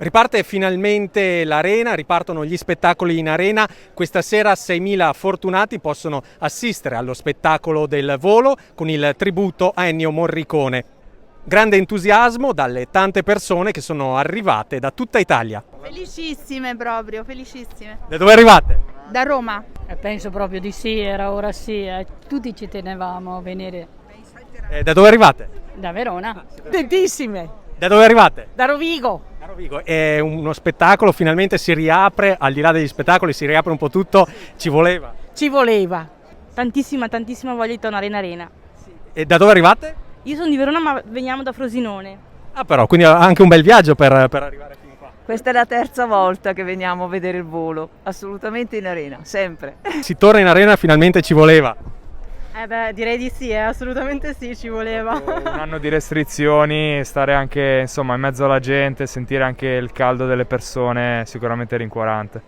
Riparte finalmente l'Arena, ripartono gli spettacoli in Arena. Questa sera 6.000 fortunati possono assistere allo spettacolo del Volo con il tributo a Ennio Morricone. Grande entusiasmo dalle tante persone che sono arrivate da tutta Italia. Felicissime proprio, felicissime. Da dove arrivate? Da Roma. Penso proprio di sì, era ora sì, tutti ci tenevamo a venire Da dove arrivate? da Verona. Tantissime, Da dove arrivate? da Rovigo. Da Rovigo. È uno spettacolo, finalmente si riapre, al di là degli spettacoli si riapre un po' tutto, ci voleva. Ci voleva. Tantissima voglia di tornare in Arena. E da dove arrivate? Io sono di Verona ma veniamo da Frosinone. Ah però, quindi anche un bel viaggio per arrivare fin qua. Questa è la terza volta che veniamo a vedere il Volo, assolutamente in Arena, sempre. Si torna in Arena, finalmente ci voleva. Direi di sì, assolutamente sì, ci voleva. Un anno di restrizioni, stare anche insomma in mezzo alla gente, sentire anche il caldo delle persone, sicuramente rincuorante.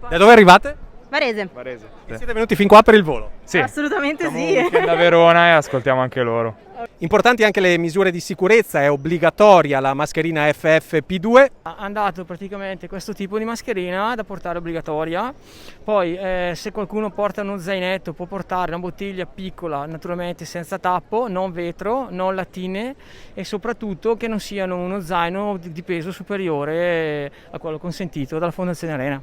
Da dove arrivate? Varese. Varese. E siete venuti fin qua per il Volo. Sì, Assolutamente siamo sì. un weekend a Verona e ascoltiamo anche loro. Importanti anche le misure di sicurezza, è obbligatoria la mascherina FFP2. Hanno dato praticamente questo tipo di mascherina da portare obbligatoria, poi se qualcuno porta uno zainetto può portare una bottiglia piccola, naturalmente senza tappo, non vetro, non lattine e soprattutto che non siano uno zaino di peso superiore a quello consentito dalla Fondazione Arena.